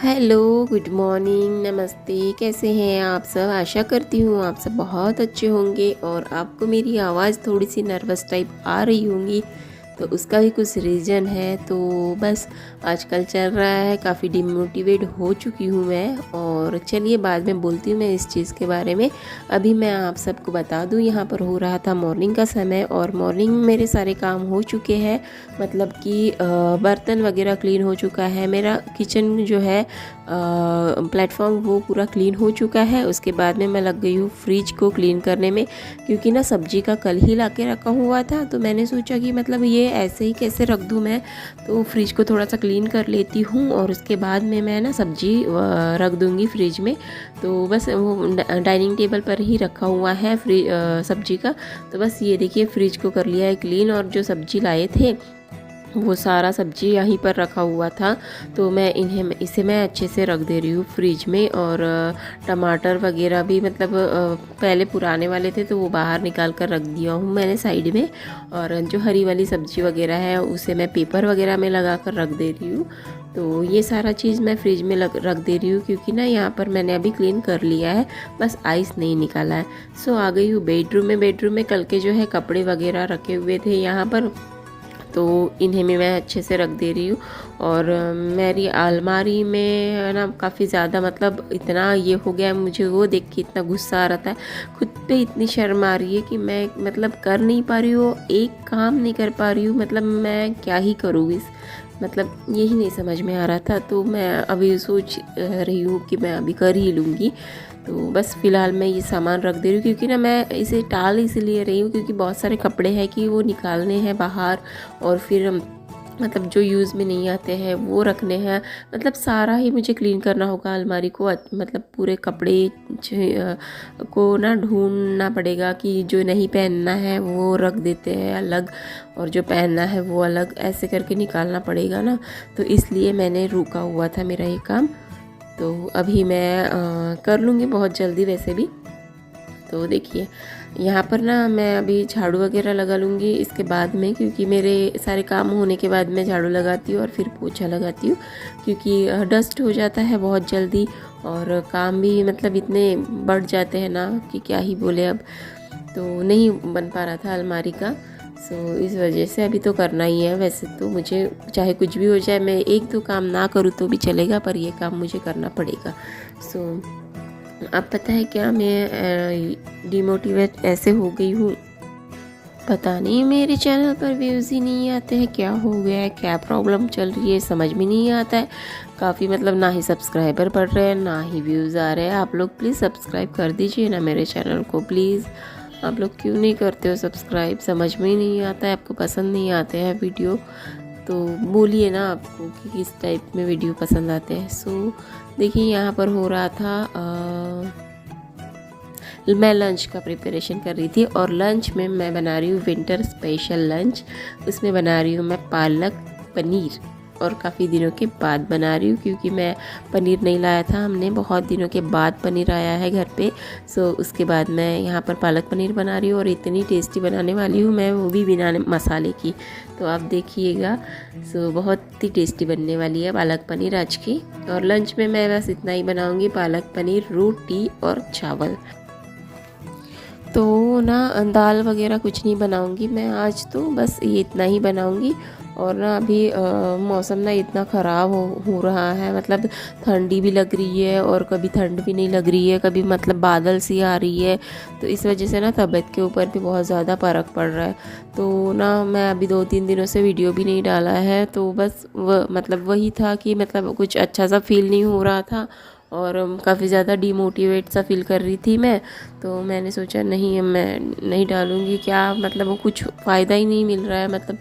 Hello, good morning, नमस्ते। कैसे हैं आप सब? आशा करती हूँ आप सब बहुत अच्छे होंगे और आपको मेरी आवाज़ थोड़ी सी नर्वस टाइप आ रही होंगी, तो उसका भी कुछ रीज़न है। तो बस आजकल चल रहा है, काफ़ी डिमोटिवेट हो चुकी हूँ मैं। और चलिए बाद में बोलती हूँ मैं इस चीज़ के बारे में। अभी मैं आप सबको बता दूँ, यहाँ पर हो रहा था मॉर्निंग का समय और मॉर्निंग में मेरे सारे काम हो चुके हैं। मतलब कि बर्तन वगैरह क्लीन हो चुका है, मेरा किचन जो है प्लेटफॉर्म वो पूरा क्लीन हो चुका है। उसके बाद में मैं लग गई हूँ फ्रिज को क्लीन करने में, क्योंकि ना सब्जी का कल ही ला के रखा हुआ था। तो मैंने सोचा कि मतलब ये ऐसे ही कैसे रख दूँ मैं, तो फ्रिज को थोड़ा सा क्लीन कर लेती हूँ और उसके बाद में मैं ना सब्जी रख दूँगी फ्रिज में। तो बस वो डाइनिंग टेबल पर ही रखा हुआ है सब्जी का। तो बस ये देखिए फ्रिज को कर लिया है क्लीन, और जो सब्जी लाए थे वो सारा सब्जी यहीं पर रखा हुआ था। तो मैं इसे मैं अच्छे से रख दे रही हूँ फ्रिज में। और टमाटर वगैरह भी मतलब पहले पुराने वाले थे तो वो बाहर निकाल कर रख दिया हूँ मैंने साइड में। और जो हरी वाली सब्जी वगैरह है उसे मैं पेपर वगैरह में लगा कर रख दे रही हूँ। तो ये सारा चीज़ मैं फ्रिज में रख दे रही हूँ, क्योंकि ना यहाँ पर मैंने अभी क्लीन कर लिया है, बस आइस नहीं निकाला है। सो आ गई हूँ बेडरूम में कल के जो है कपड़े वगैरह रखे हुए थे यहाँ पर, तो इन्हें भी मैं अच्छे से रख दे रही हूँ। और मेरी अलमारी में ना काफ़ी ज़्यादा मतलब इतना ये हो गया है, मुझे वो देख के इतना गुस्सा आ रहा है, खुद पे इतनी शर्म आ रही है कि मैं मतलब कर नहीं पा रही हूँ, एक काम नहीं कर पा रही हूँ। मतलब मैं क्या ही करूँ इस, मतलब यही नहीं समझ में आ रहा था। तो मैं अभी सोच रही हूँ कि मैं अभी कर ही लूँगी। तो बस फ़िलहाल मैं ये सामान रख दे रही हूँ, क्योंकि ना मैं इसे टाल इसलिए रही हूँ क्योंकि बहुत सारे कपड़े हैं कि वो निकालने हैं बाहर, और फिर मतलब जो यूज़ में नहीं आते हैं वो रखने हैं। मतलब सारा ही मुझे क्लीन करना होगा अलमारी को, मतलब पूरे कपड़े को ना ढूंढना पड़ेगा कि जो नहीं पहनना है वो रख देते हैं अलग, और जो पहनना है वो अलग, ऐसे करके निकालना पड़ेगा ना। तो इसलिए मैंने रुका हुआ था मेरा ये काम। तो अभी मैं कर लूँगी बहुत जल्दी वैसे भी। तो देखिए यहाँ पर ना मैं अभी झाड़ू वगैरह लगा लूँगी इसके बाद में, क्योंकि मेरे सारे काम होने के बाद मैं झाड़ू लगाती हूँ और फिर पोछा लगाती हूँ, क्योंकि डस्ट हो जाता है बहुत जल्दी और काम भी मतलब इतने बढ़ जाते हैं ना कि क्या ही बोले अब। तो नहीं बन पा रहा था अलमारी का, सो इस वजह से अभी तो करना ही है। वैसे तो मुझे चाहे कुछ भी हो जाए, मैं एक दो काम ना करूँ तो भी चलेगा, पर ये काम मुझे करना पड़ेगा। सो अब पता है क्या, मैं डिमोटिवेट ऐसे हो गई हूँ, पता नहीं मेरे चैनल पर व्यूज़ ही नहीं आते हैं, क्या हो गया है, क्या प्रॉब्लम चल रही है, समझ में नहीं आता है। काफ़ी मतलब ना ही सब्सक्राइबर बढ़ रहे हैं ना ही व्यूज़ आ रहे हैं। आप लोग प्लीज़ सब्सक्राइब कर दीजिए ना मेरे चैनल को, प्लीज़। आप लोग क्यों नहीं करते हो सब्सक्राइब? समझ में ही नहीं आता है, आपको पसंद नहीं आते हैं वीडियो, तो बोलिए ना आपको कि किस टाइप में वीडियो पसंद आते हैं। सो देखिए यहाँ पर हो रहा था मैं लंच का प्रिपरेशन कर रही थी, और लंच में मैं बना रही हूँ विंटर स्पेशल लंच। उसमें बना रही हूँ मैं पालक पनीर, और काफ़ी दिनों के बाद बना रही हूँ क्योंकि मैं पनीर नहीं लाया था, हमने बहुत दिनों के बाद पनीर आया है घर पे। सो उसके बाद मैं यहाँ पर पालक पनीर बना रही हूँ, और इतनी टेस्टी बनाने वाली हूँ मैं, वो भी बिना मसाले की। तो आप देखिएगा, सो बहुत ही टेस्टी बनने वाली है पालक पनीर आज की। और लंच में मैं बस इतना ही बनाऊँगी, पालक पनीर, रोटी और चावल। तो ना दाल वगैरह कुछ नहीं बनाऊंगी मैं आज, तो बस ये इतना ही बनाऊंगी। और ना अभी मौसम ना इतना ख़राब हो रहा है, मतलब ठंडी भी लग रही है और कभी ठंड भी नहीं लग रही है, कभी मतलब बादल सी आ रही है। तो इस वजह से ना तबीयत के ऊपर भी बहुत ज़्यादा फ़र्क पड़ रहा है। तो ना मैं अभी 2-3 दिनों से वीडियो भी नहीं डाला है, तो बस मतलब वही था कि मतलब कुछ अच्छा सा फील नहीं हो रहा था, और काफ़ी ज़्यादा डिमोटिवेट सा फील कर रही थी मैं। तो मैंने सोचा नहीं, मैं नहीं डालूँगी, क्या मतलब वो कुछ फ़ायदा ही नहीं मिल रहा है, मतलब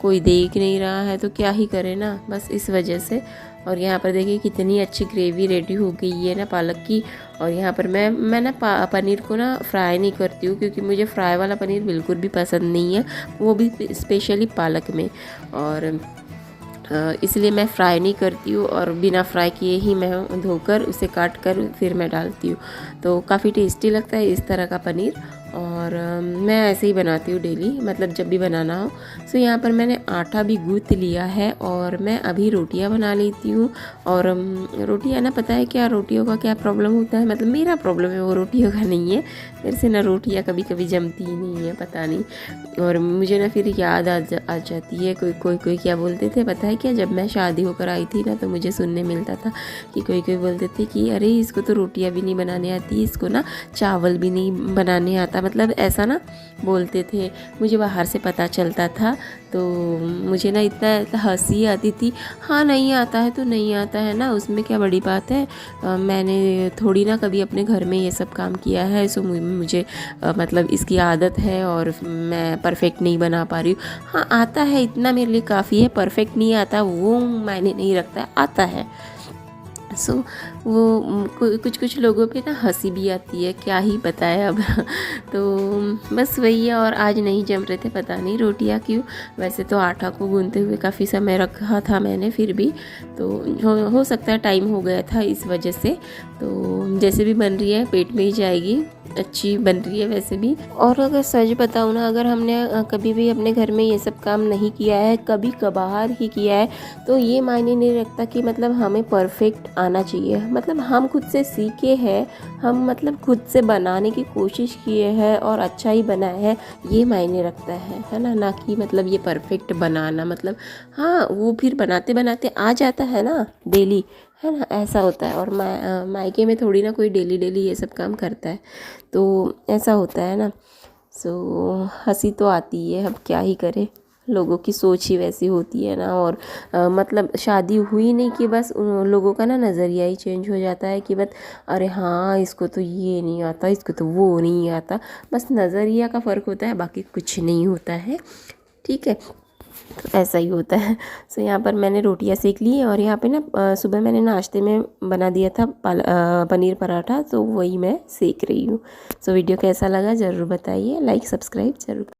कोई देख नहीं रहा है तो क्या ही करे ना, बस इस वजह से। और यहाँ पर देखिए कितनी अच्छी ग्रेवी रेडी हो गई है ना पालक की। और यहाँ पर मैं ना पनीर को ना फ्राई नहीं करती हूँ, क्योंकि मुझे फ्राई वाला पनीर बिल्कुल भी पसंद नहीं है, वो भी स्पेशली पालक में। और इसलिए मैं फ्राई नहीं करती हूँ, और बिना फ्राई किए ही मैं धोकर उसे काट कर फिर मैं डालती हूँ। तो काफ़ी टेस्टी लगता है इस तरह का पनीर। और मैं ऐसे ही बनाती हूँ डेली, मतलब जब भी बनाना हो। सो यहाँ पर मैंने आटा भी गूँथ लिया है और मैं अभी रोटियाँ बना लेती हूँ। और रोटियाँ ना, पता है क्या रोटियों का क्या प्रॉब्लम होता है, मतलब मेरा प्रॉब्लम है वो रोटियों का नहीं है, मेरे से ना रोटियाँ कभी कभी जमती ही नहीं है, पता नहीं। और मुझे ना फिर याद आ जाती है, कोई क्या बोलते थे पता है क्या, जब मैं शादी होकर आई थी ना तो मुझे सुनने मिलता था कि कोई बोलते थे कि अरे इसको तो रोटियां भी नहीं बनाने आती, इसको ना चावल भी नहीं बनाने आता, मतलब ऐसा ना बोलते थे। मुझे बाहर से पता चलता था तो मुझे ना इतना हंसी आती थी। हाँ नहीं आता है तो नहीं आता है ना, उसमें क्या बड़ी बात है। मैंने थोड़ी ना कभी अपने घर में ये सब काम किया है, सो मुझे मतलब इसकी आदत है और मैं परफेक्ट नहीं बना पा रही हूँ। हाँ आता है, इतना मेरे लिए काफ़ी है, परफेक्ट नहीं आता वो मायने नहीं रखता, आता है। सो वो कुछ कुछ लोगों पे ना हंसी भी आती है, क्या ही बताए अब। तो बस वही है। और आज नहीं जम रहे थे, पता नहीं रोटियां क्यों। वैसे तो आटा को गूंथते हुए काफ़ी समय रखा था मैंने, फिर भी तो हो सकता है टाइम हो गया था इस वजह से। तो जैसे भी बन रही है पेट में ही जाएगी, अच्छी बन रही है वैसे भी। और अगर सच बताऊँ ना, अगर हमने कभी भी अपने घर में ये सब काम नहीं किया है, कभी कभार ही किया है, तो ये मायने नहीं रखता कि मतलब हमें परफेक्ट आना चाहिए। मतलब हम खुद से सीखे हैं, हम मतलब खुद से बनाने की कोशिश किए हैं और अच्छा ही बनाया है, ये मायने रखता है ना, ना कि मतलब ये परफेक्ट बनाना। मतलब हाँ वो फिर बनाते बनाते आ जाता है ना डेली, है ना, ऐसा होता है। और मायके में थोड़ी ना कोई डेली डेली ये सब काम करता है, तो ऐसा होता है ना। सो हंसी तो आती है, अब क्या ही करे, लोगों की सोच ही वैसी होती है ना। और मतलब शादी हुई नहीं कि बस उन लोगों का ना नज़रिया ही चेंज हो जाता है कि बस अरे हाँ इसको तो ये नहीं आता, इसको तो वो नहीं आता, बस नज़रिया का फ़र्क होता है, बाकी कुछ नहीं होता है, ठीक है। तो ऐसा ही होता है। सो यहाँ पर मैंने रोटियाँ सेक ली और यहाँ पे ना सुबह मैंने नाश्ते में बना दिया था पनीर पराठा, तो वही मैं सेक रही हूँ। सो वीडियो कैसा लगा ज़रूर बताइए, लाइक सब्सक्राइब ज़रूर।